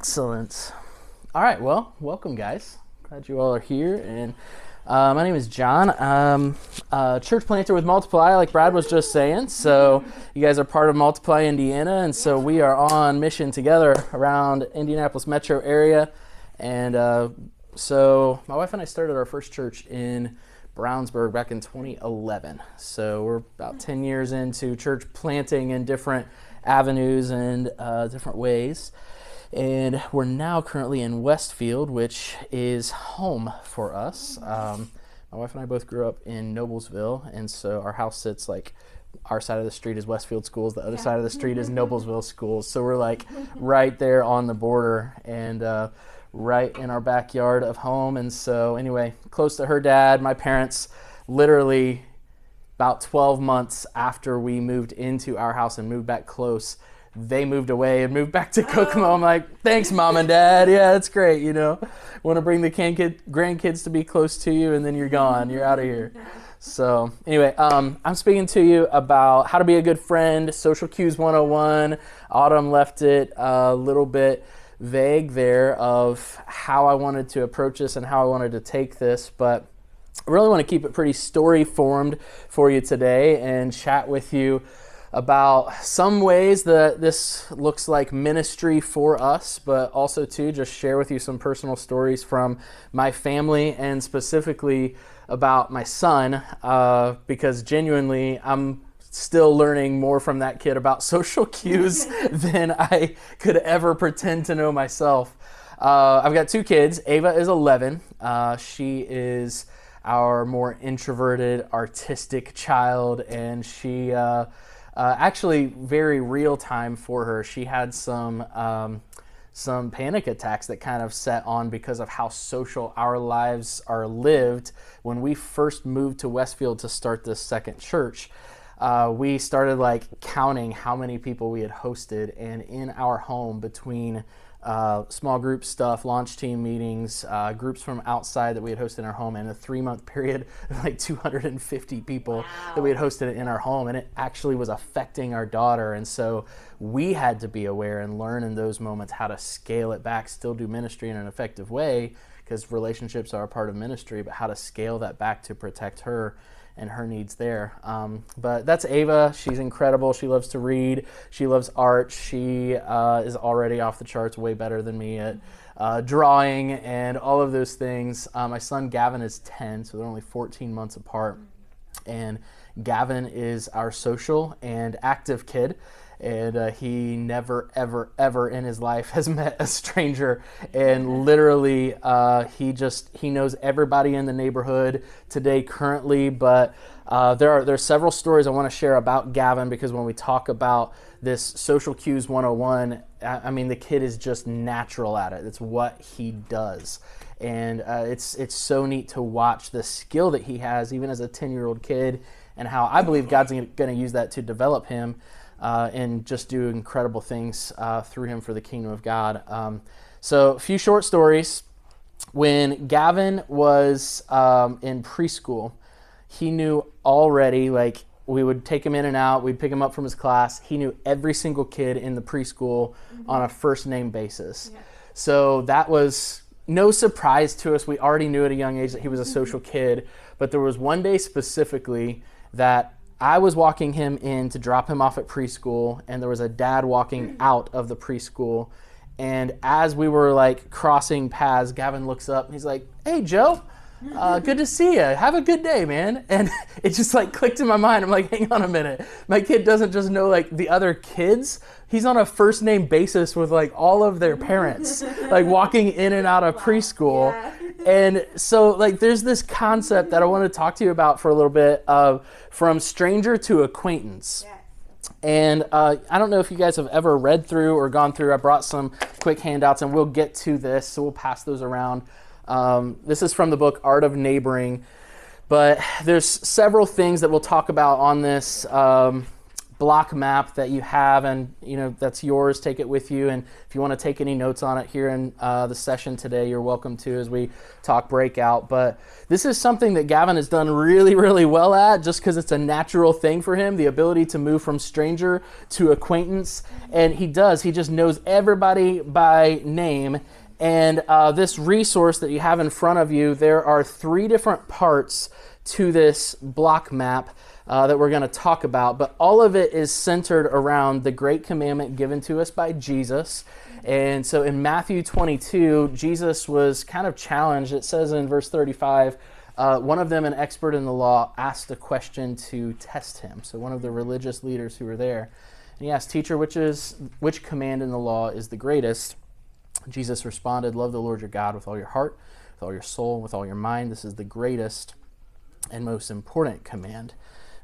Excellent. All right, well, welcome, guys. Glad you all are here. And my name is John. I'm a church planter with Multiply, like Brad was just saying. So you guys are part of Multiply Indiana, and so we are on mission together around Indianapolis metro area. And so my wife and I started our first church in Brownsburg back in 2011. So we're about 10 years into church planting in different avenues and different ways. And we're now currently in Westfield, which is home for us. My wife and I both grew up in Noblesville, and so our house sits like our side of the street is Westfield Schools, the other side of the street is Noblesville Schools. So we're like right there on the border and right in our backyard of home. And so anyway, close to her dad, my parents, literally about 12 months after we moved into our house and moved back close, they moved away and moved back to Kokomo. I'm like, thanks, Mom and Dad. Yeah, that's great. You know, want to bring the grandkids to be close to you, and then you're gone. You're out of here. So anyway, I'm speaking to you about how to be a good friend, Social Cues 101. Autumn left it a little bit vague there of how I wanted to approach this and how I wanted to take this, but I really want to keep it pretty story formed for you today and chat with you about some ways that this looks like ministry for us, but also to just share with you some personal stories from my family and specifically about my son, because genuinely I'm still learning more from that kid about social cues than I could ever pretend to know myself. I've got two kids. Ava is 11. She is our more introverted, artistic child, and she actually very real time for her. She had some panic attacks that kind of set on because of how social our lives are lived. When we first moved to Westfield to start this second church, we started like counting how many people we had hosted, and in our home between small group stuff, launch team meetings, groups from outside that we had hosted in our home, and a 3-month period, like 250 people that we had hosted in our home, and it actually was affecting our daughter. And so we had to be aware and learn in those moments how to scale it back, still do ministry in an effective way, because relationships are a part of ministry, but how to scale that back to protect her and her needs there. But that's Ava. She's incredible. She loves to read. She loves art. She is already off the charts, way better than me at drawing and all of those things. My son Gavin is 10, so they're only 14 months apart. And Gavin is our social and active kid. And he never, ever, ever in his life has met a stranger. And literally, he knows everybody in the neighborhood today currently. But there are several stories I want to share about Gavin, because when we talk about this Social Cues 101, I mean, the kid is just natural at it. It's what he does. And it's so neat to watch the skill that he has, even as a 10-year-old kid, and how I believe God's going to use that to develop him. And just do incredible things through him for the kingdom of God. So a few short stories. When Gavin was in preschool, he knew already, like, we would take him in and out, we'd pick him up from his class. He knew every single kid in the preschool on a first name basis. Yeah. So that was no surprise to us. We already knew at a young age that he was a social kid, but there was one day specifically that I was walking him in to drop him off at preschool, and there was a dad walking out of the preschool. And as we were like crossing paths, Gavin looks up and he's like, "Hey, Joe, good to see you. Have a good day, man." And it just like clicked in my mind. I'm like, hang on a minute. My kid doesn't just know like the other kids. He's on a first name basis with like all of their parents, like walking in and out of preschool. Yeah. And so like there's this concept that I want to talk to you about for a little bit of from stranger to acquaintance. Yes. And I don't know if you guys have ever read through or gone through. I brought some quick handouts and we'll get to this, so we'll pass those around. This is from the book Art of Neighboring, but there's several things that we'll talk about on this. block map that you have, and that's yours. Take it with you, and if you want to take any notes on it here in the session today, you're welcome to as we talk breakout. But this is something that Gavin has done really, really well at, just because it's a natural thing for him, the ability to move from stranger to acquaintance. And he just knows everybody by name. And this resource that you have in front of you, there are 3 different parts to this block map that we're going to talk about, but all of it is centered around the great commandment given to us by Jesus. And so in Matthew 22, Jesus was kind of challenged. It says in verse 35, one of them, an expert in the law, asked a question to test him. So one of the religious leaders who were there, and he asked, "Teacher, which command in the law is the greatest?" Jesus responded, "Love the Lord your God with all your heart, with all your soul, with all your mind. This is the greatest and most important command.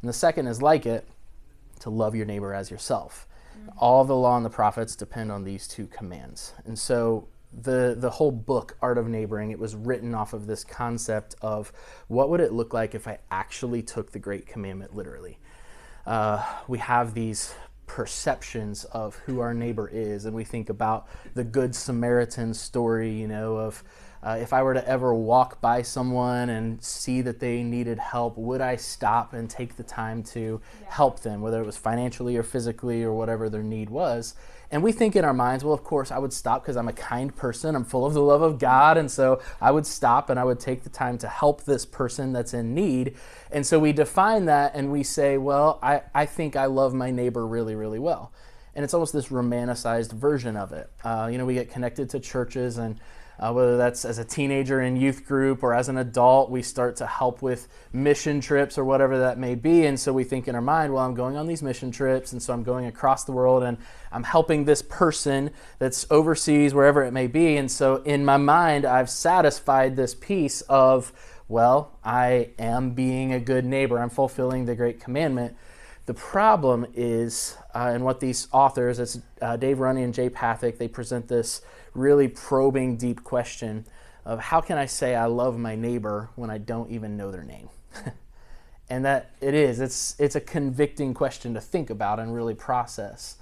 And the second is like it, to love your neighbor as yourself." All the law and the prophets depend on these 2 commands. And so the whole book, Art of Neighboring, it was written off of this concept of what would it look like if I actually took the great commandment literally. We have these perceptions of who our neighbor is, and we think about the Good Samaritan story, of if I were to ever walk by someone and see that they needed help, would I stop and take the time to help them, whether it was financially or physically or whatever their need was? And we think in our minds, well, of course I would stop because I'm a kind person, I'm full of the love of God, and so I would stop and I would take the time to help this person that's in need. And so we define that and we say, well, I think I love my neighbor really, really well. And it's almost this romanticized version of it. We get connected to churches, and whether that's as a teenager in youth group or as an adult, we start to help with mission trips or whatever that may be. And so we think in our mind, well, I'm going on these mission trips, and so I'm going across the world and I'm helping this person that's overseas, wherever it may be. And so in my mind, I've satisfied this piece of, well, I am being a good neighbor. I'm fulfilling the great commandment. The problem is, and what these authors, it's Dave Runny and Jay Pathak, they present this really probing, deep question of how can I say I love my neighbor when I don't even know their name? And that it's a convicting question to think about and really process.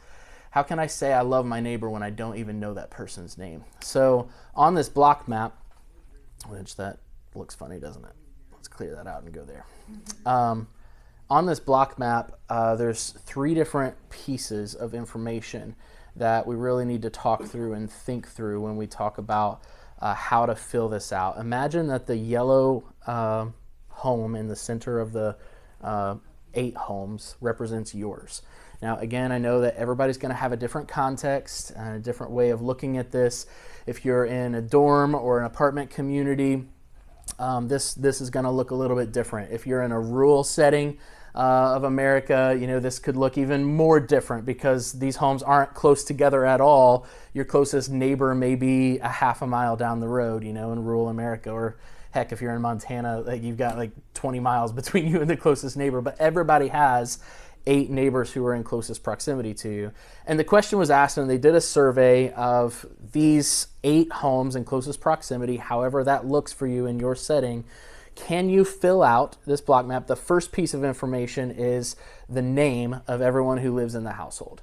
How can I say I love my neighbor when I don't even know that person's name? So on this block map, which that looks funny, doesn't it? Let's clear that out and go there. On this block map, there's 3 different pieces of information that we really need to talk through and think through when we talk about how to fill this out. Imagine that the yellow home in the center of the 8 homes represents yours. Now, again, I know that everybody's going to have a different context and a different way of looking at this. If you're in a dorm or an apartment community, this is going to look a little bit different. If you're in a rural setting of America, this could look even more different because these homes aren't close together at all. Your closest neighbor may be a half a mile down the road, in rural America, or heck, if you're in Montana, you've got 20 miles between you and the closest neighbor, but everybody has 8 neighbors who are in closest proximity to you. And the question was asked, and they did a survey of these 8 homes in closest proximity, however that looks for you in your setting. Can you fill out this block map? The first piece of information is the name of everyone who lives in the household.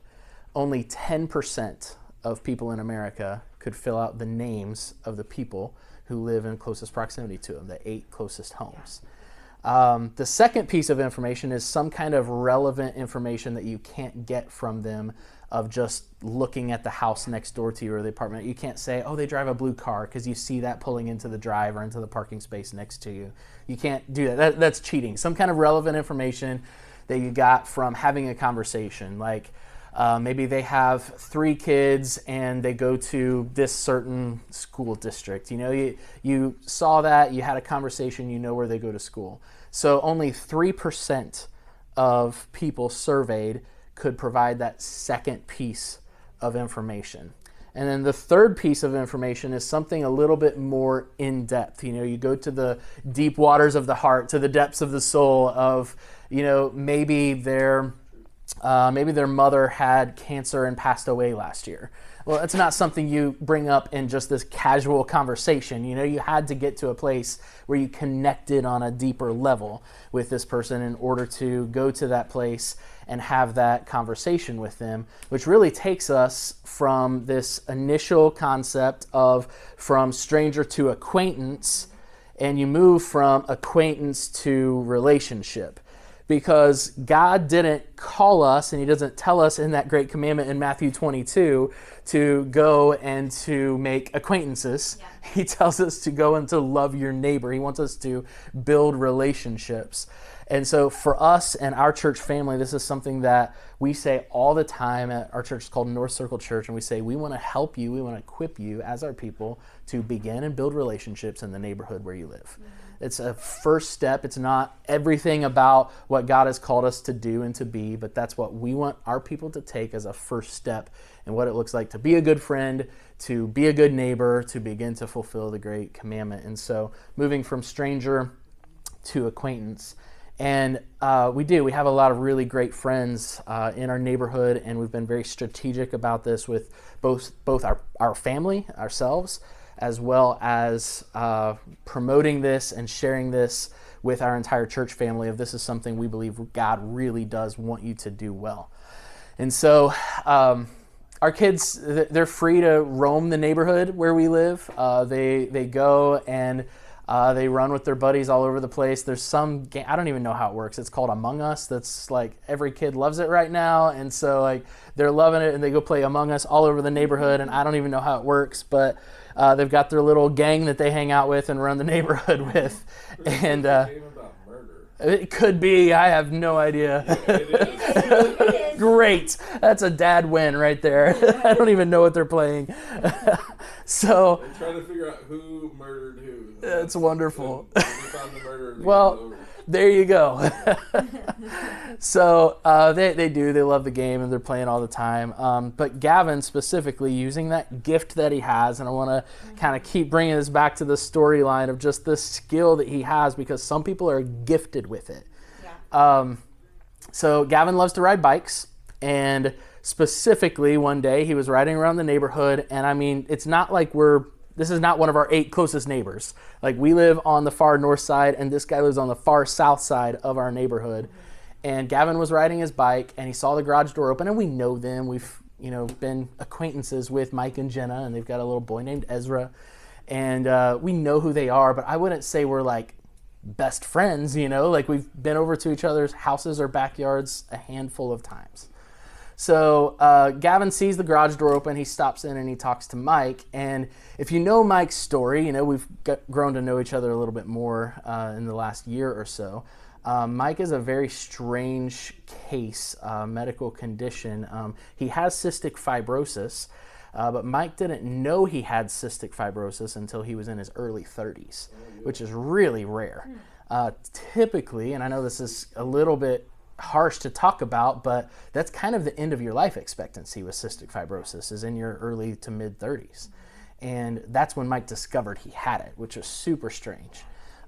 Only 10% of people in America could fill out the names of the people who live in closest proximity to them, the 8 closest homes. The second piece of information is some kind of relevant information that you can't get from them of just looking at the house next door to you or the apartment. You can't say, oh, they drive a blue car, because you see that pulling into the drive or into the parking space next to you. You can't do that. That's cheating. Some kind of relevant information that you got from having a conversation, like maybe they have 3 kids and they go to this certain school district. You saw that, you had a conversation, you know where they go to school. So only 3% of people surveyed could provide that second piece of information. And then the third piece of information is something a little bit more in depth. You go to the deep waters of the heart, to the depths of the soul of, maybe their mother had cancer and passed away last year. Well, it's not something you bring up in just this casual conversation. You know, you had to get to a place where you connected on a deeper level with this person in order to go to that place and have that conversation with them, which really takes us from this initial concept of from stranger to acquaintance, and you move from acquaintance to relationship. Because God didn't call us, and he doesn't tell us in that great commandment in Matthew 22 to go and to make acquaintances. Yeah. He tells us to go and to love your neighbor. He wants us to build relationships. And so for us and our church family, this is something that we say all the time at our church. It's called North Circle Church, and we say we want to help you, we want to equip you as our people to begin and build relationships in the neighborhood where you live. Mm-hmm. It's a first step. It's not everything about what God has called us to do and to be, but that's what we want our people to take as a first step in what it looks like to be a good friend, to be a good neighbor, to begin to fulfill the great commandment. And so moving from stranger to acquaintance. And we have a lot of really great friends in our neighborhood, and we've been very strategic about this with both our family, ourselves, as well as promoting this and sharing this with our entire church family. If this is something we believe God really does want you to do well. And so our kids, they're free to roam the neighborhood where we live. They go and they run with their buddies all over the place. There's some game, I don't even know how it works. It's called Among Us. That's like every kid loves it right now. And so like they're loving it, and they go play Among Us all over the neighborhood. And I don't even know how it works, but they've got their little gang that they hang out with and run the neighborhood with. And it could be. I have no idea. Yeah, great. That's a dad win right there. I don't even know what they're playing. So I'm trying to figure out who murdered who. That's wonderful. Found the murderer, well, there you go. So they love the game, and they're playing all the time. But Gavin specifically, using that gift that he has, and I want to kind of keep bringing this back to the storyline of just the skill that he has, because some people are gifted with it. Yeah. So Gavin loves to ride bikes, and specifically one day he was riding around the neighborhood, and I mean, it's not like this is not one of our 8 closest neighbors. Like, we live on the far north side, and this guy lives on the far south side of our neighborhood. And Gavin was riding his bike, and he saw the garage door open, and we know them. We've, been acquaintances with Mike and Jenna, and they've got a little boy named Ezra. And we know who they are, but I wouldn't say we're like best friends, like we've been over to each other's houses or backyards a handful of times. So Gavin sees the garage door open, he stops in and he talks to Mike. And if you know Mike's story, we've grown to know each other a little bit more in the last year or so. Mike is a very strange case, medical condition. He has cystic fibrosis, but Mike didn't know he had cystic fibrosis until he was in his early 30s, which is really rare. Typically, and I know this is a little bit harsh to talk about, but that's kind of the end of your life expectancy with cystic fibrosis, is in your early to mid 30s. And that's when Mike discovered he had it, which was super strange.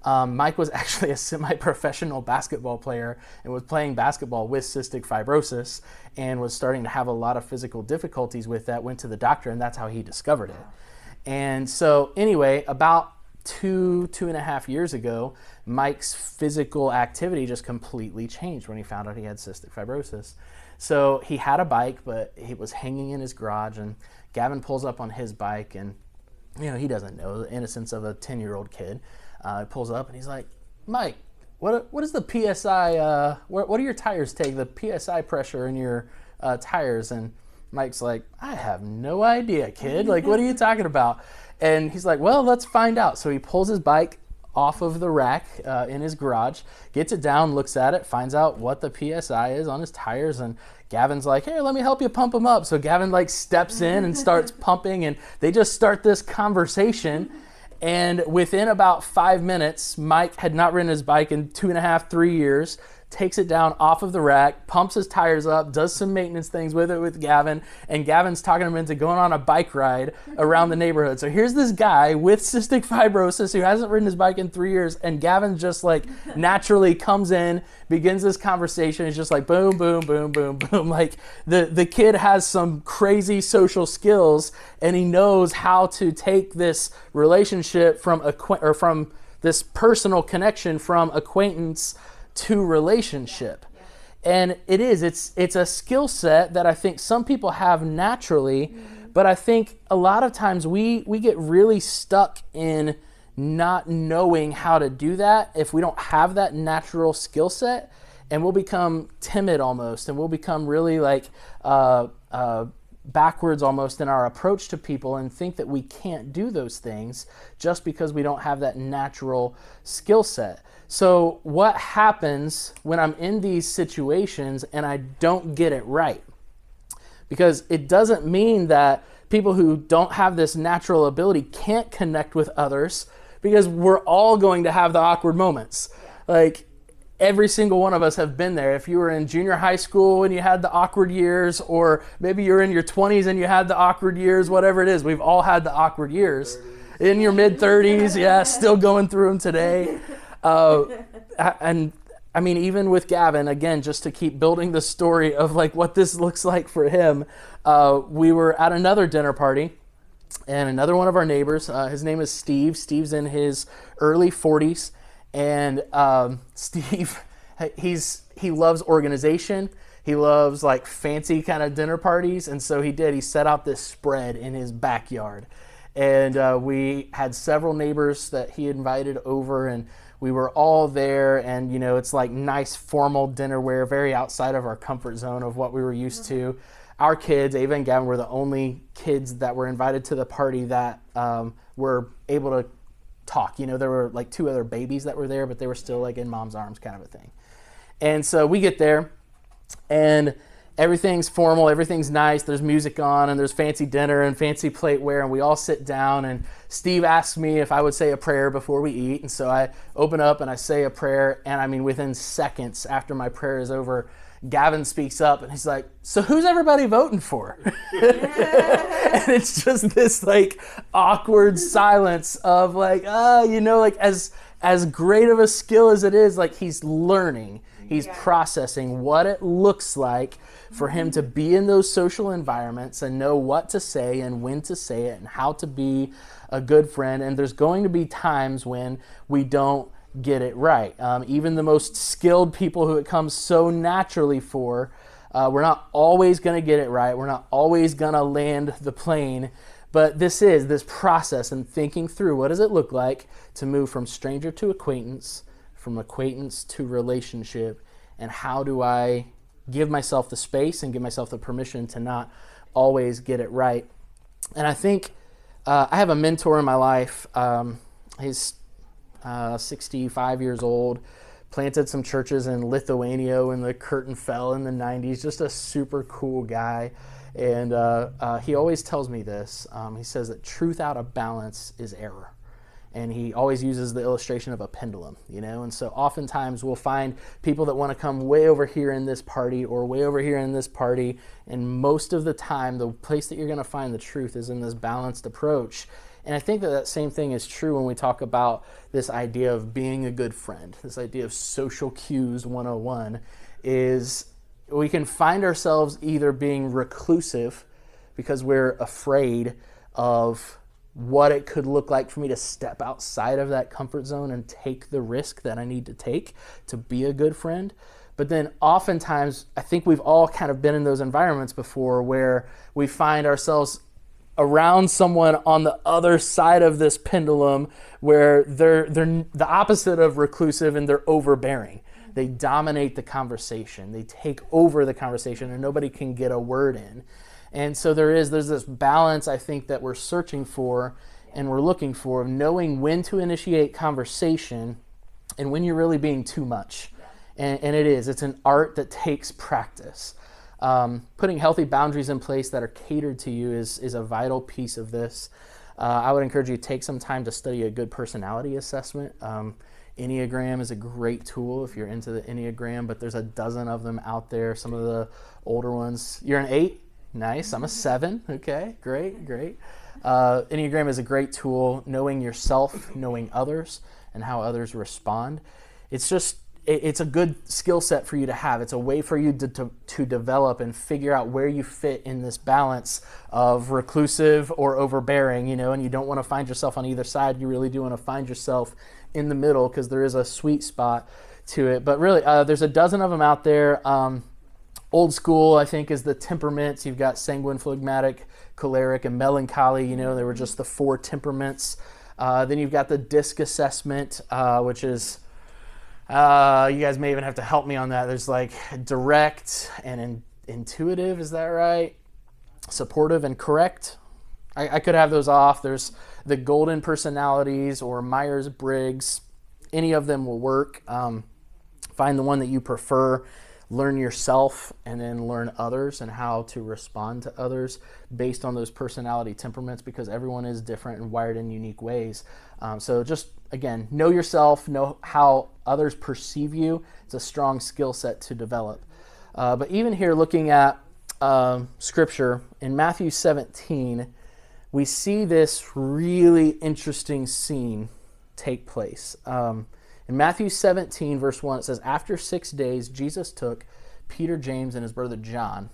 Mike was actually a semi-professional basketball player and was playing basketball with cystic fibrosis and was starting to have a lot of physical difficulties with that, went to the doctor, and that's how he discovered it. And so anyway, about 2.5 years ago, Mike's physical activity just completely changed when he found out he had cystic fibrosis. So he had a bike, but it was hanging in his garage, and Gavin pulls up on his bike, and he doesn't know the innocence of a 10-year-old kid. He pulls up and he's like, Mike, what is the PSI, what do your tires take, the PSI pressure in your tires? And Mike's like, I have no idea, kid. Like, what are you talking about? And he's like, well, let's find out. So he pulls his bike off of the rack in his garage, gets it down, looks at it, finds out what the PSI is on his tires, and Gavin's like, hey, let me help you pump them up. So Gavin steps in and starts pumping, and they just start this conversation. And within about 5 minutes, Mike had not ridden his bike in 2.5, 3 years, takes it down off of the rack, pumps his tires up, does some maintenance things with it with Gavin, and Gavin's talking him into going on a bike ride around the neighborhood. So here's this guy with cystic fibrosis who hasn't ridden his bike in 3 years, and Gavin just like naturally comes in, begins this conversation. He's just like boom, boom, boom, boom, boom. Like the kid has some crazy social skills, and he knows how to take this relationship from this personal connection from acquaintance to relationship. And it's a skill set that I think some people have naturally, but I think a lot of times we get really stuck in not knowing how to do that if we don't have that natural skill set, and we'll become timid almost, and we'll become really like backwards almost in our approach to people and think that we can't do those things just because we don't have that natural skill set. So what happens when I'm in these situations and I don't get it right? Because it doesn't mean that people who don't have this natural ability can't connect with others, because we're all going to have the awkward moments. Like every single one of us have been there. If you were in junior high school and you had the awkward years, or maybe you're in your 20s and you had the awkward years, whatever it is, we've all had the awkward years. In your mid-30s, yeah, still going through them today. And I mean, even with Gavin, again, just to keep building the story of like what this looks like for him, we were at another dinner party, and another one of our neighbors, his name is Steve. Steve's in his early 40s. And Steve, he loves organization. He loves like fancy kind of dinner parties. And so he set out this spread in his backyard. And we had several neighbors that he invited over, and we were all there. And, you know, it's like nice formal dinnerware, very outside of our comfort zone of what we were used to. Our kids, Ava and Gavin, were the only kids that were invited to the party that were able to talk. You know, there were like 2 other babies that were there, but they were still like in mom's arms kind of a thing. And so we get there, and everything's formal, everything's nice, there's music on, and there's fancy dinner and fancy plateware, and we all sit down, and Steve asks me if I would say a prayer before we eat. And so I open up and I say a prayer, and I mean, within seconds after my prayer is over, Gavin speaks up and he's like, "So who's everybody voting for?" And it's just this like awkward silence of like, you know, like as great of a skill as it is, like he's learning, he's processing what it looks like for him to be in those social environments and know what to say and when to say it and how to be a good friend. And there's going to be times when we don't get it right. Even the most skilled people who it comes so naturally for, we're not always going to get it right. We're not always going to land the plane. But this process and thinking through, what does it look like to move from stranger to acquaintance, from acquaintance to relationship, and how do I give myself the space and give myself the permission to not always get it right? And I think I have a mentor in my life. He's 65 years old, planted some churches in Lithuania when the curtain fell in the 90s, just a super cool guy. And he always tells me this. He says that truth out of balance is error. And he always uses the illustration of a pendulum, you know? And so oftentimes we'll find people that want to come way over here in this party or way over here in this party. And most of the time, the place that you're going to find the truth is in this balanced approach. And I think that same thing is true when we talk about this idea of being a good friend. This idea of social cues 101 is we can find ourselves either being reclusive because we're afraid of what it could look like for me to step outside of that comfort zone and take the risk that I need to take to be a good friend. But then oftentimes, I think we've all kind of been in those environments before where we find ourselves around someone on the other side of this pendulum where they're the opposite of reclusive and they're overbearing. They dominate the conversation. They take over the conversation and nobody can get a word in. And so there's this balance, I think, that we're searching for and we're looking for, of knowing when to initiate conversation and when you're really being too much. And it's an art that takes practice. Putting healthy boundaries in place that are catered to you is a vital piece of this. I would encourage you to take some time to study a good personality assessment. Enneagram is a great tool if you're into the Enneagram, but there's a dozen of them out there. Some of the older ones. You're an 8? Nice. I'm a 7. Okay, great. Enneagram is a great tool, knowing yourself, knowing others, and how others respond. It's a good skill set for you to have. It's a way for you to develop and figure out where you fit in this balance of reclusive or overbearing, and you don't want to find yourself on either side. You really do want to find yourself in the middle, because there is a sweet spot to it. But really, there's a dozen of them out there. Old school, I think, is the temperaments. You've got sanguine, phlegmatic, choleric, and melancholy. They were just the 4 temperaments. Then you've got the DISC assessment, which is, you guys may even have to help me on that. There's like direct and intuitive, is that right? Supportive and correct. I could have those off. There's the golden personalities or Myers-Briggs. Any of them will work. Find the one that you prefer. Learn yourself and then learn others and how to respond to others based on those personality temperaments, because everyone is different and wired in unique ways. So just, again, know yourself, know how others perceive you. It's a strong skill set to develop. But even here, looking at Scripture, in Matthew 17, we see this really interesting scene take place. In Matthew 17, verse 1, it says, "After 6 days, Jesus took Peter, James, and his brother John,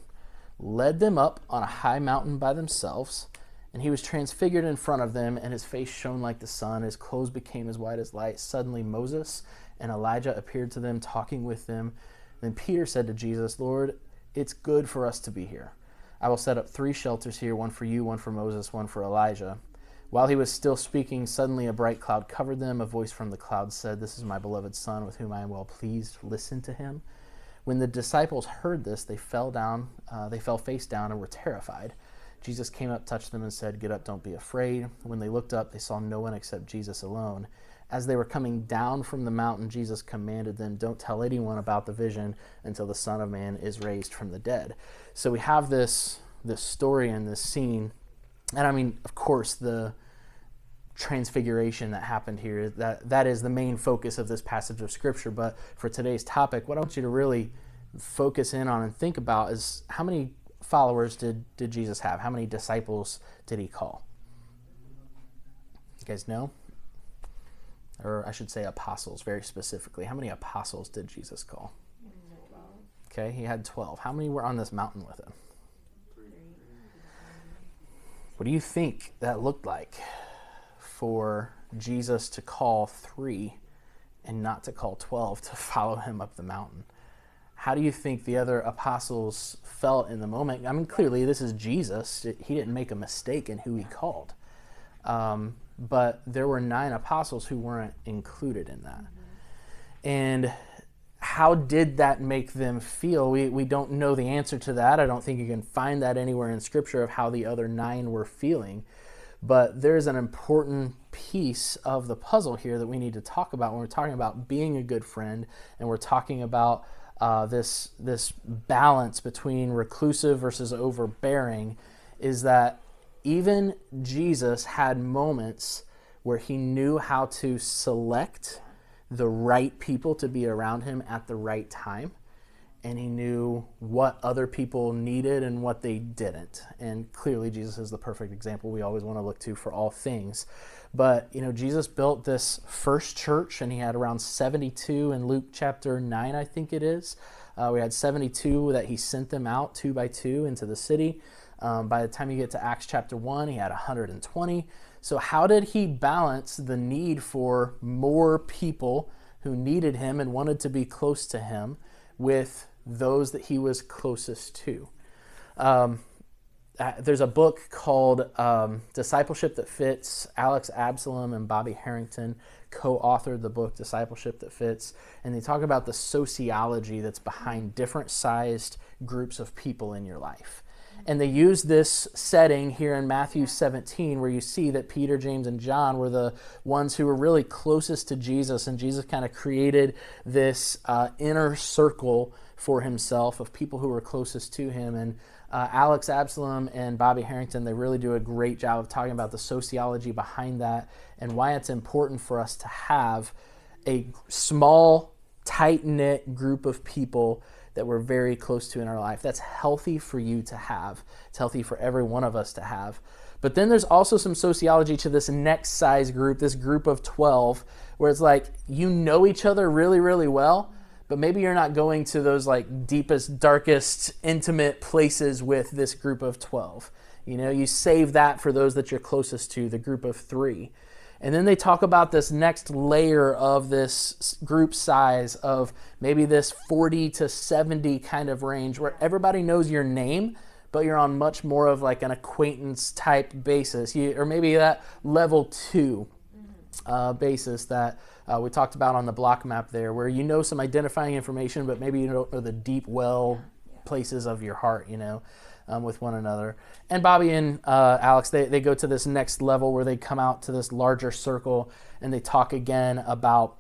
led them up on a high mountain by themselves, and he was transfigured in front of them, and his face shone like the sun. His clothes became as white as light. Suddenly Moses and Elijah appeared to them, talking with them. Then Peter said to Jesus, 'Lord, it's good for us to be here. I will set up 3 shelters here, one for you, one for Moses, one for Elijah.' While he was still speaking, suddenly a bright cloud covered them. A voice from the cloud said, 'This is my beloved Son, with whom I am well pleased. Listen to him.' When the disciples heard this, they fell face down and were terrified. Jesus came up, touched them, and said, 'Get up, don't be afraid.' When they looked up, they saw no one except Jesus alone. As they were coming down from the mountain, Jesus commanded them, 'Don't tell anyone about the vision until the Son of Man is raised from the dead.'" So we have this story and this scene. And I mean, of course, the transfiguration that happened here, that is the main focus of this passage of Scripture. But for today's topic, what I want you to really focus in on and think about is, how many followers did Jesus have? How many disciples did he call? You guys know? Or I should say apostles, very specifically. How many apostles did Jesus call? 12. Okay, he had 12. How many were on this mountain with him? 3. What do you think that looked like for Jesus to call 3 and not to call 12 to follow him up the mountain? How do you think the other apostles felt in the moment? I mean, clearly this is Jesus. He didn't make a mistake in who he called. But there were 9 apostles who weren't included in that. And how did that make them feel? We don't know the answer to that. I don't think you can find that anywhere in Scripture of how the other 9 were feeling. But there's an important piece of the puzzle here that we need to talk about when we're talking about being a good friend, and we're talking about this balance between reclusive versus overbearing, is that even Jesus had moments where he knew how to select the right people to be around him at the right time, and he knew what other people needed and what they didn't. And clearly Jesus is the perfect example we always want to look to for all things. But Jesus built this first church, and he had around 72 in Luke chapter 9, I think it is. We had 72 that he sent them out 2 by 2 into the city. By the time you get to Acts chapter 1, he had 120. So how did he balance the need for more people who needed him and wanted to be close to him with those that he was closest to? There's a book called Discipleship That Fits. Alex Absalom and Bobby Harrington co-authored the book Discipleship That Fits, and they talk about the sociology that's behind different sized groups of people in your life. And they use this setting here in Matthew 17, where you see that Peter, James, and John were the ones who were really closest to Jesus, and Jesus kind of created this inner circle for himself of people who were closest to him. And Alex Absalom and Bobby Harrington, they really do a great job of talking about the sociology behind that and why it's important for us to have a small, tight-knit group of people that we're very close to in our life. That's healthy for you to have. It's healthy for every one of us to have. But then there's also some sociology to this next size group, this group of 12, where it's like you know each other really, really well, but maybe you're not going to those like deepest, darkest, intimate places with this group of 12. You know, you save that for those that you're closest to, the group of 3. And then they talk about this next layer of this group size of maybe this 40 to 70 kind of range where everybody knows your name, but you're on much more of like an acquaintance type basis, or maybe that level 2 basis that we talked about on the block map there, where you know some identifying information, but maybe you don't know the deep well places of your heart, you know, with one another. And Bobby and Alex, they go to this next level where they come out to this larger circle and they talk again about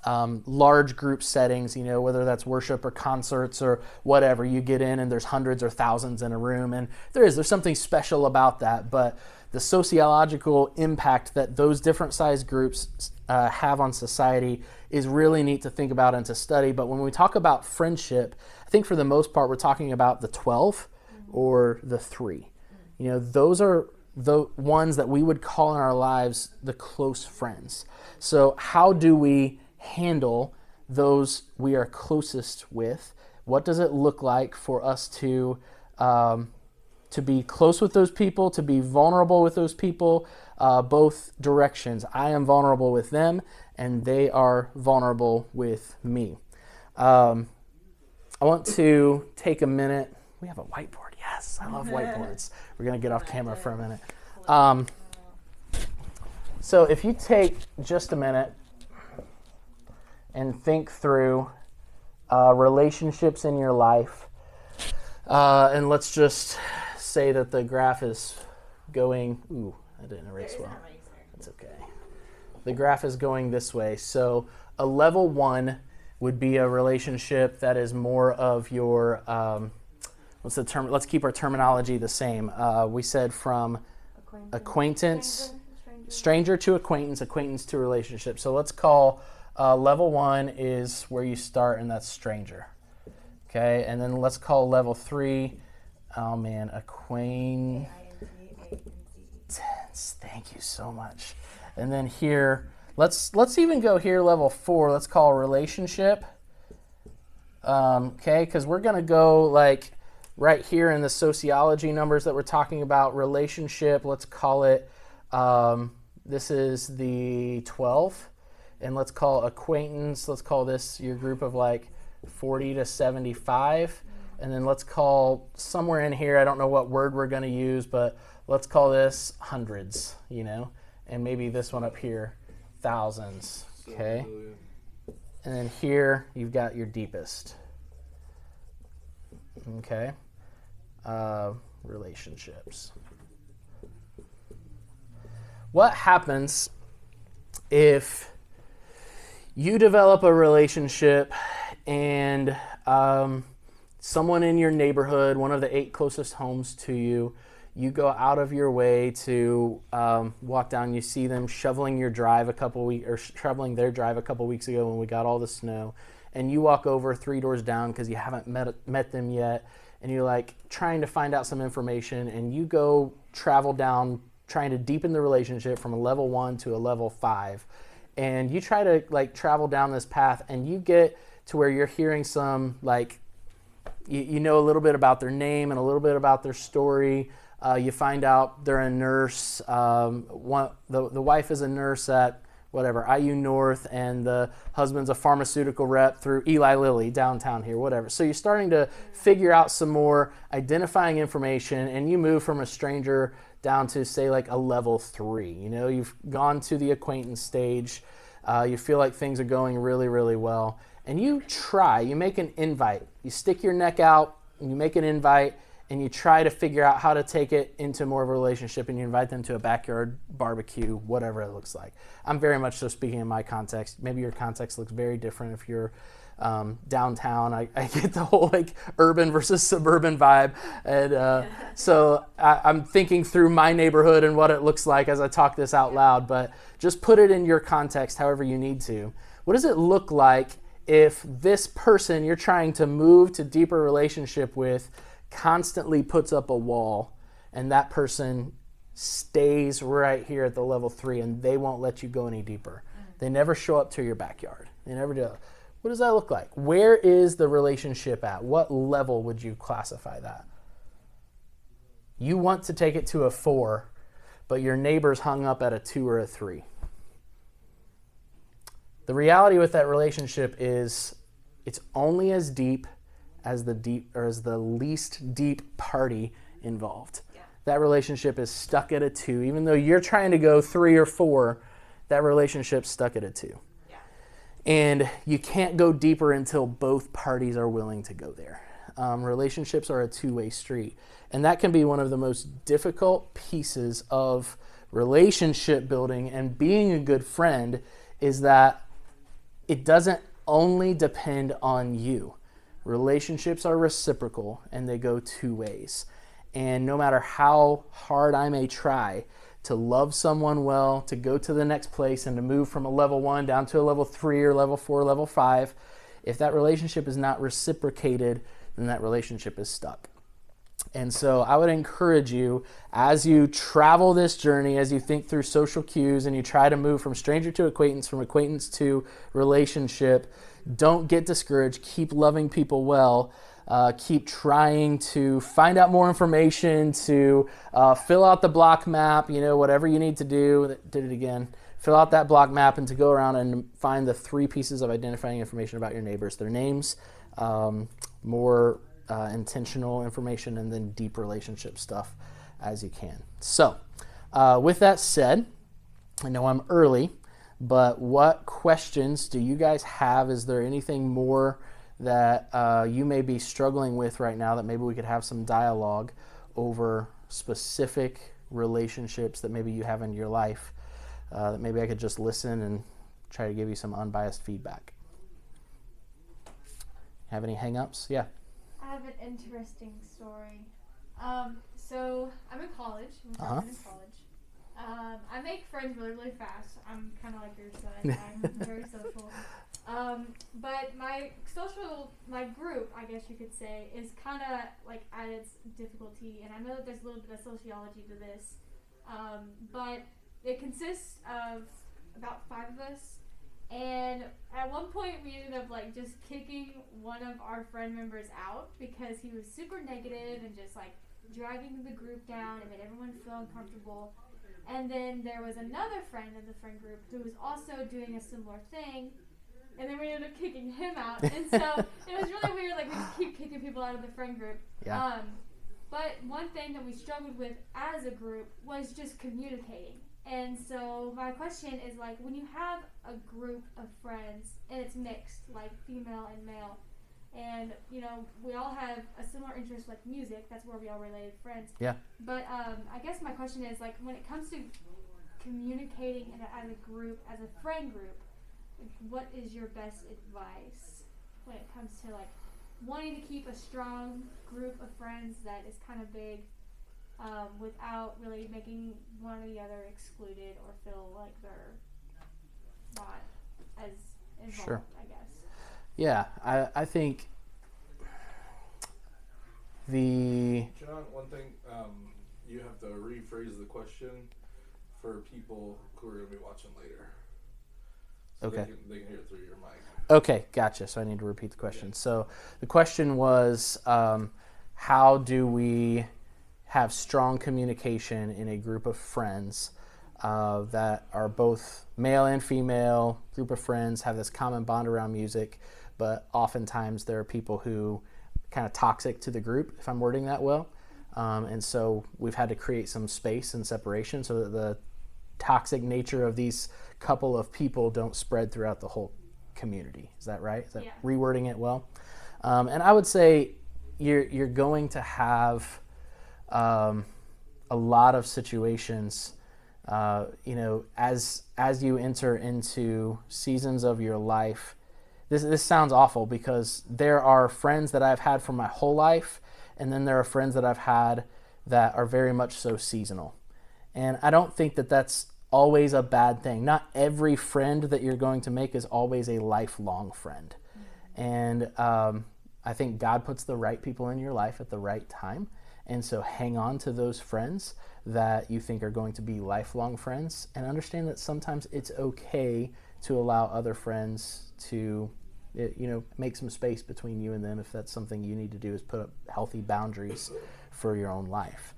large group settings, you know, whether that's worship or concerts or whatever. You get in and there's hundreds or thousands in a room, and there's something special about that. But the sociological impact that those different size groups have on society is really neat to think about and to study. But when we talk about friendship, I think for the most part we're talking about the 12 or the 3. You know, those are the ones that we would call in our lives the close friends. So how do we handle those we are closest with? What does it look like for us to be close with those people, to be vulnerable with those people, both directions? I am vulnerable with them, and they are vulnerable with me. I want to take a minute. We have a whiteboard. Yes, I love whiteboards. We're going to get off camera for a minute. So if you take just a minute and think through relationships in your life, and let's just say that the graph is going, I didn't erase well. That's okay. The graph is going this way. So a level 1 would be a relationship that is more of your, what's the term? Let's keep our terminology the same. We said from acquaintance, stranger to acquaintance, acquaintance to relationship. So let's call level 1 is where you start, and that's stranger. Okay, and then let's call level 3, acquaintance. Thank you so much. And then here, let's even go here, level 4. Let's call relationship. Okay, because we're gonna go like right here in the sociology numbers that we're talking about. Relationship. Let's call it. This is the 12, and let's call acquaintance. Let's call this your group of like 40 to 75. And then let's call somewhere in here, I don't know what word we're going to use, but let's call this hundreds, you know, and maybe this one up here, thousands, okay? And then here, you've got your deepest, okay? Relationships. What happens if you develop a relationship and someone in your neighborhood, one of the 8 closest homes to you, you go out of your way to walk down, you see them shoveling their drive a couple weeks ago when we got all the snow, and you walk over 3 doors down because you haven't met them yet, and you're like trying to find out some information, and you go travel down trying to deepen the relationship from a level 1 to a level 5, and you try to like travel down this path, and you get to where you're hearing some like you know a little bit about their name and a little bit about their story. You find out they're a nurse. The wife is a nurse at whatever, IU North, and the husband's a pharmaceutical rep through Eli Lilly downtown here, whatever. So you're starting to figure out some more identifying information, and you move from a stranger down to say like a level 3. You know, you've gone to the acquaintance stage. You feel like things are going really, really well. And you make an invite. You stick your neck out, and you make an invite, and you try to figure out how to take it into more of a relationship, and you invite them to a backyard barbecue, whatever it looks like. I'm very much so speaking in my context. Maybe your context looks very different if you're downtown. I get the whole like urban versus suburban vibe. And so I'm thinking through my neighborhood and what it looks like as I talk this out loud, but just put it in your context however you need to. What does it look like if this person you're trying to move to deeper relationship with constantly puts up a wall, and that person stays right here at the level 3 and they won't let you go any deeper? They never show up to your backyard. They never do. What does that look like? Where is the relationship at? What level would you classify that? You want to take it to a 4, but your neighbor's hung up at a 2 or a 3. The reality with that relationship is it's only as deep as the least deep party involved. Yeah. That relationship is stuck at a 2. Even though you're trying to go 3 or 4, that relationship's stuck at a 2. Yeah. And you can't go deeper until both parties are willing to go there. Relationships are a two-way street. And that can be one of the most difficult pieces of relationship building and being a good friend, is that it doesn't only depend on you. Relationships are reciprocal and they go 2 ways. And no matter how hard I may try to love someone well, to go to the next place and to move from a level 1 down to a level 3 or level 4, level 5, if that relationship is not reciprocated, then that relationship is stuck. And so I would encourage you, as you travel this journey, as you think through social cues and you try to move from stranger to acquaintance, from acquaintance to relationship, don't get discouraged. Keep loving people well. Keep trying to find out more information, to fill out the block map, whatever you need to do. Did it again. Fill out that block map and to go around and find the 3 pieces of identifying information about your neighbors: their names, more intentional information, and then deep relationship stuff as you can. So with that said, I know I'm early, but what questions do you guys have? Is there anything more that you may be struggling with right now that maybe we could have some dialogue over specific relationships that maybe you have in your life, that maybe I could just listen and try to give you some unbiased feedback? Have any hang-ups? Yeah. I have an interesting story. So I'm in college. I'm in college. I make friends really, really fast. I'm kind of like your son. I'm very social. But my group, I guess you could say, is kind of like at its difficulty. And I know that there's a little bit of sociology to this. But it consists of about 5 of us. And at one point we ended up like just kicking one of our friend members out because he was super negative and just like dragging the group down and made everyone feel uncomfortable. And then there was another friend in the friend group who was also doing a similar thing, and then we ended up kicking him out. And so it was really weird, like we just keep kicking people out of the friend group. Yeah. But one thing that we struggled with as a group was just communicating. And so my question is, like, when you have a group of friends and it's mixed, like female and male, and we all have a similar interest, like music, that's where we all related friends. Yeah. But I guess my question is, like, when it comes to communicating as a group, as a friend group, what is your best advice when it comes to like wanting to keep a strong group of friends that is kind of big, without really making one or the other excluded or feel like they're not as involved? Sure. I guess. Yeah, I think John, one thing, you have to rephrase the question for people who are going to be watching later. So okay. They can hear it through your mic. Okay, gotcha. So I need to repeat the question. Yeah. So the question was, how do we have strong communication in a group of friends that are both male and female, group of friends, have this common bond around music, but oftentimes there are people who kind of toxic to the group, if I'm wording that well. And so we've had to create some space and separation so that the toxic nature of these couple of people don't spread throughout the whole community. Is that right? Is that rewording it well? And I would say you're going to have a lot of situations, as you enter into seasons of your life. This sounds awful because there are friends that I've had for my whole life, and then there are friends that I've had that are very much so seasonal. And I don't think that that's always a bad thing. Not every friend that you're going to make is always a lifelong friend. And I think God puts the right people in your life at the right time. And so hang on to those friends that you think are going to be lifelong friends, and understand that sometimes it's okay to allow other friends to, make some space between you and them if that's something you need to do, is put up healthy boundaries for your own life.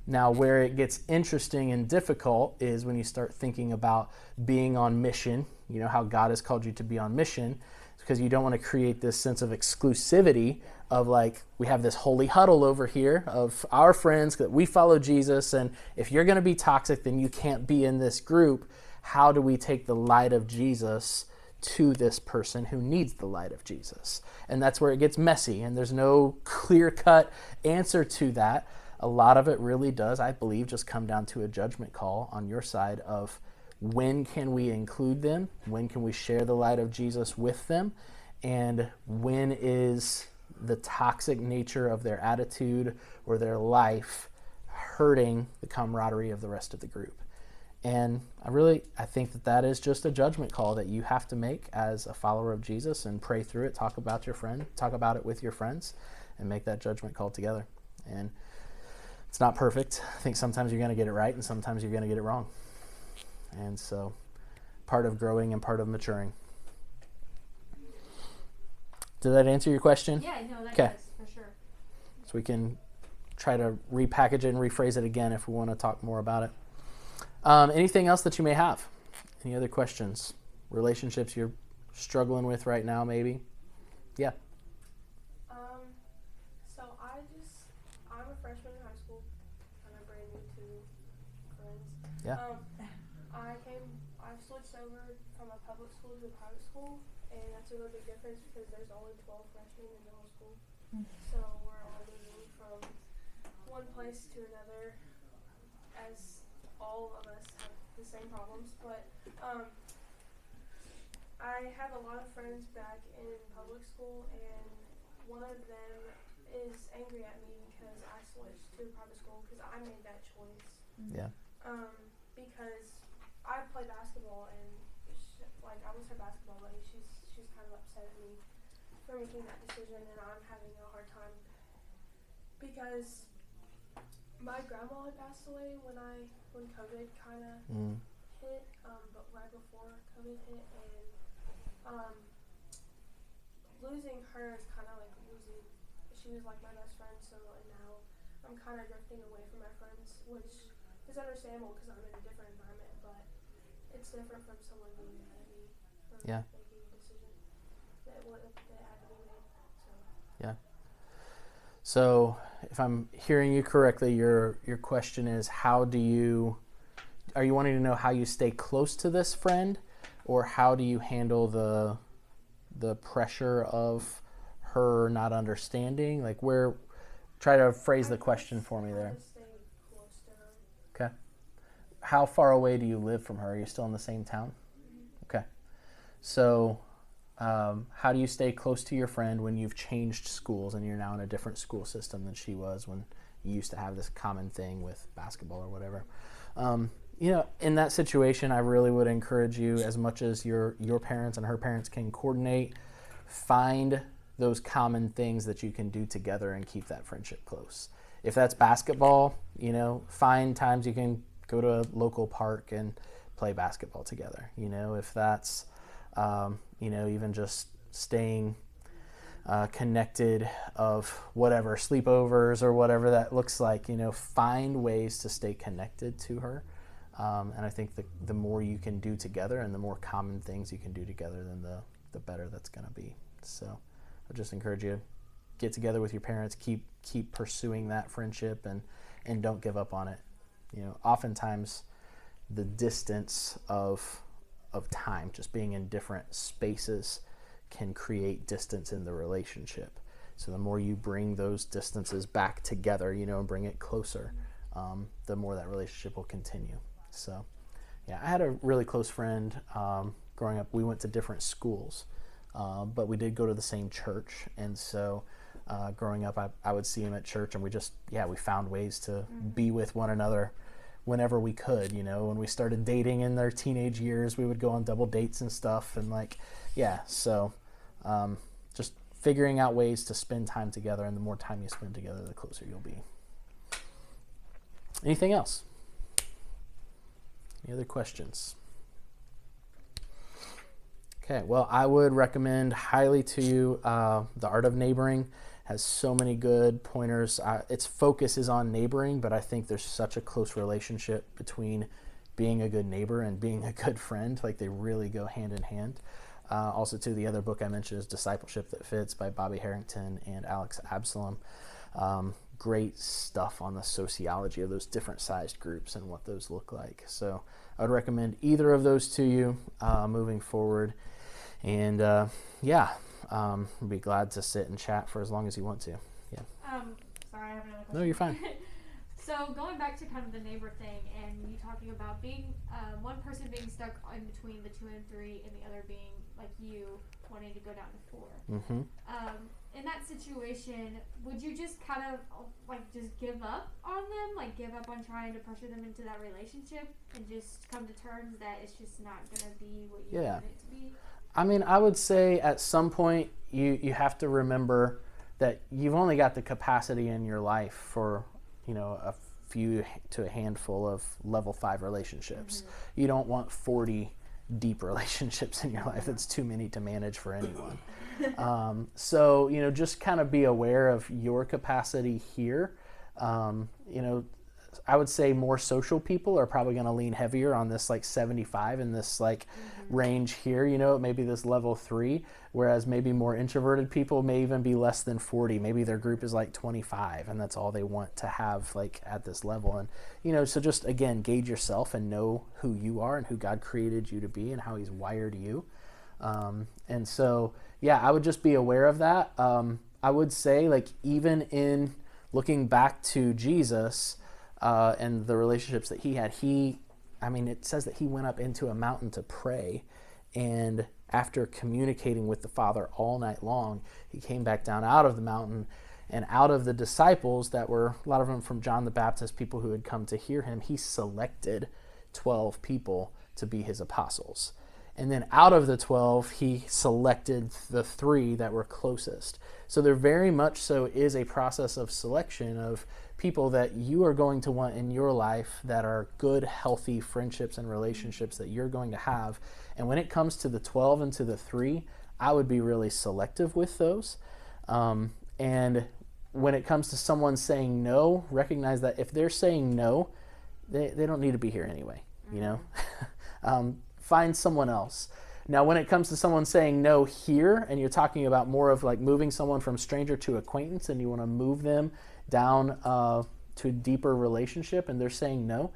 Now, where it gets interesting and difficult is when you start thinking about being on mission, how God has called you to be on mission, because you don't want to create this sense of exclusivity of like, we have this holy huddle over here of our friends that we follow Jesus, and if you're going to be toxic, then you can't be in this group. How do we take the light of Jesus to this person who needs the light of Jesus? And that's where it gets messy, and there's no clear-cut answer to that. A lot of it really does, I believe, just come down to a judgment call on your side of when can we include them, when can we share the light of Jesus with them, and when is the toxic nature of their attitude or their life hurting the camaraderie of the rest of the group. And I think that is just a judgment call that you have to make as a follower of Jesus, and pray through it, talk about it with your friends, and make that judgment call together. And it's not perfect. I think sometimes you're going to get it right and sometimes you're going to get it wrong. And so part of growing and part of maturing. Did that answer your question? Yeah, no, that Okay. does, for sure. So we can try to repackage it and rephrase it again if we want to talk more about it. Anything else that you may have? Any other questions? Relationships you're struggling with right now, maybe? Yeah. So I'm a freshman in high school, and I'm brand new to friends. Yeah. I switched over from a public school to a private school, and that's a really big difference because there's only 12 freshmen in middle school. So we're all moving from one place to another, as all of us have the same problems. But I have a lot of friends back in public school, and one of them is angry at me because I switched to a private school because I made that choice. Yeah. Because I play basketball, and I was her basketball buddy. She's kind of upset at me for making that decision, and I'm having a hard time because my grandma had passed away when COVID kind of hit, but right before COVID hit, and losing her is kind of like losing. She was like my best friend, and now I'm kind of drifting away from my friends, which is understandable because I'm in a different environment, but it's different from someone being mad at me for making a decision that had to be made. Yeah. So if I'm hearing you correctly, your question is, are you wanting to know how you stay close to this friend, or how do you handle the pressure of her not understanding? Try to phrase the question for me there. Stay close to her. Okay. How far away do you live from her? Are you still in the same town? Okay. So how do you stay close to your friend when you've changed schools and you're now in a different school system than she was when you used to have this common thing with basketball or whatever? In that situation, I really would encourage you, as much as your parents and her parents can coordinate, find those common things that you can do together and keep that friendship close. If that's basketball, find times you can go to a local park and play basketball together. If that's, even just staying connected of whatever, sleepovers or whatever that looks like, find ways to stay connected to her. And I think the more you can do together and the more common things you can do together, then the better that's going to be. So I just encourage you to get together with your parents, keep pursuing that friendship, and don't give up on it. Oftentimes the distance of time, just being in different spaces, can create distance in the relationship. So the more you bring those distances back together, and bring it closer, the more that relationship will continue. So, yeah, I had a really close friend growing up. We went to different schools, but we did go to the same church. And so growing up, I would see him at church, and we found ways to be with one another whenever we could. When we started dating in their teenage years, we would go on double dates and stuff, and so just figuring out ways to spend time together, and the more time you spend together, the closer you'll be. Anything else? Any other questions? Okay, well, I would recommend highly to you The Art of Neighboring. Has so many good pointers. Its focus is on neighboring, but I think there's such a close relationship between being a good neighbor and being a good friend. Like, they really go hand in hand. Also, too, the other book I mentioned is Discipleship That Fits by Bobby Harrington and Alex Absalom. Great stuff on the sociology of those different sized groups and what those look like. So I would recommend either of those to you moving forward. And I'd be glad to sit and chat for as long as you want to. Yeah. Sorry, I have another question. No, you're fine. So going back to kind of the neighbor thing, and you talking about being one person being stuck in between the 2 and 3, and the other being like you wanting to go down to 4. Mm-hmm. In that situation, would you just kind of just give up on them, like give up on trying to pressure them into that relationship, and just come to terms that it's just not gonna be what you want it to be? I mean, I would say at some point you have to remember that you've only got the capacity in your life for, a few to a handful of level 5 relationships. Mm-hmm. You don't want 40 deep relationships in your life. That's too many to manage for anyone. So, just kind of be aware of your capacity here. I would say more social people are probably going to lean heavier on this 75 in this range here, maybe this level 3, whereas maybe more introverted people may even be less than 40. Maybe their group is 25 and that's all they want to have at this level. And, so just again, gauge yourself and know who you are and who God created you to be and how he's wired you. And so, I would just be aware of that. I would say even in looking back to Jesus, and the relationships that he had, it says that he went up into a mountain to pray, and after communicating with the Father all night long, he came back down out of the mountain, and out of the disciples that were, a lot of them from John the Baptist, people who had come to hear him, he selected 12 people to be his apostles. And then out of the 12, he selected the 3 that were closest. So there very much so is a process of selection of people that you are going to want in your life that are good, healthy friendships and relationships that you're going to have. And when it comes to the 12 and to the 3, I would be really selective with those. And when it comes to someone saying no, recognize that if they're saying no, they don't need to be here anyway, Find someone else. Now, when it comes to someone saying no here, and you're talking about more of moving someone from stranger to acquaintance, and you want to move them down to a deeper relationship, and they're saying no,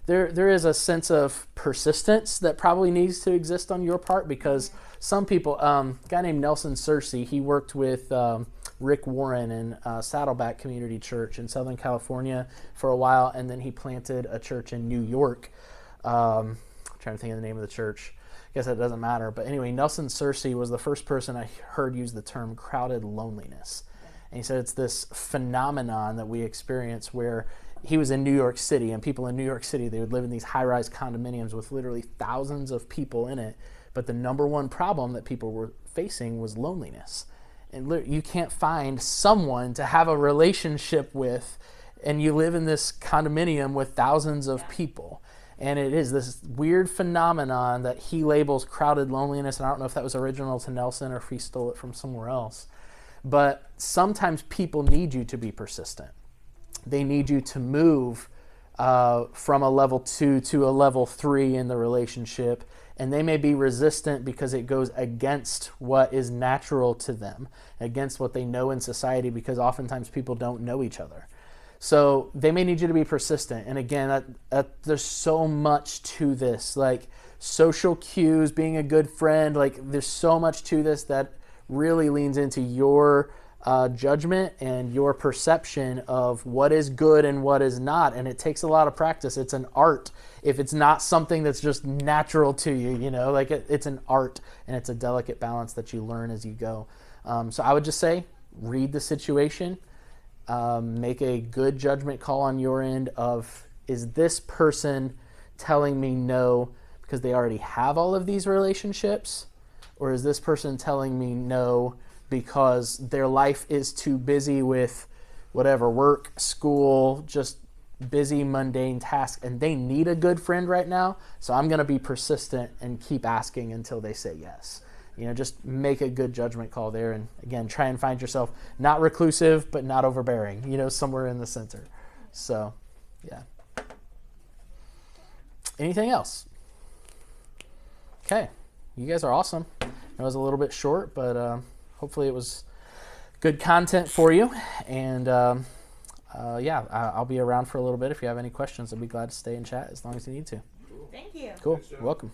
there is a sense of persistence that probably needs to exist on your part, because some people, a guy named Nelson Searcy, he worked with Rick Warren in Saddleback Community Church in Southern California for a while, and then he planted a church in New York. Trying to think of the name of the church. I guess that doesn't matter. But anyway, Nelson Searcy was the first person I heard use the term crowded loneliness. And he said it's this phenomenon that we experience where he was in New York City, and people in New York City, they would live in these high-rise condominiums with literally thousands of people in it. But the number one problem that people were facing was loneliness. And you can't find someone to have a relationship with, and you live in this condominium with thousands of people. And it is this weird phenomenon that he labels crowded loneliness. And I don't know if that was original to Nelson or if he stole it from somewhere else. But sometimes people need you to be persistent. They need you to move from a level 2 to a level 3 in the relationship. And they may be resistant because it goes against what is natural to them, against what they know in society, because oftentimes people don't know each other. So they may need you to be persistent. And again, there's so much to this, social cues, being a good friend, there's so much to this that really leans into your judgment and your perception of what is good and what is not. And it takes a lot of practice. It's an art. If it's not something that's just natural to you, it's an art, and it's a delicate balance that you learn as you go. So I would just say, read the situation. Make a good judgment call on your end of, is this person telling me no because they already have all of these relationships? Or is this person telling me no because their life is too busy with whatever, work, school, just busy, mundane tasks, and they need a good friend right now, so I'm going to be persistent and keep asking until they say yes. Just make a good judgment call there, and again, try and find yourself not reclusive, but not overbearing, somewhere in the center. So, yeah. Anything else? Okay. You guys are awesome. It was a little bit short, but hopefully it was good content for you. And I'll be around for a little bit. If you have any questions, I'll be glad to stay and chat as long as you need to. Thank you. Cool. You're welcome.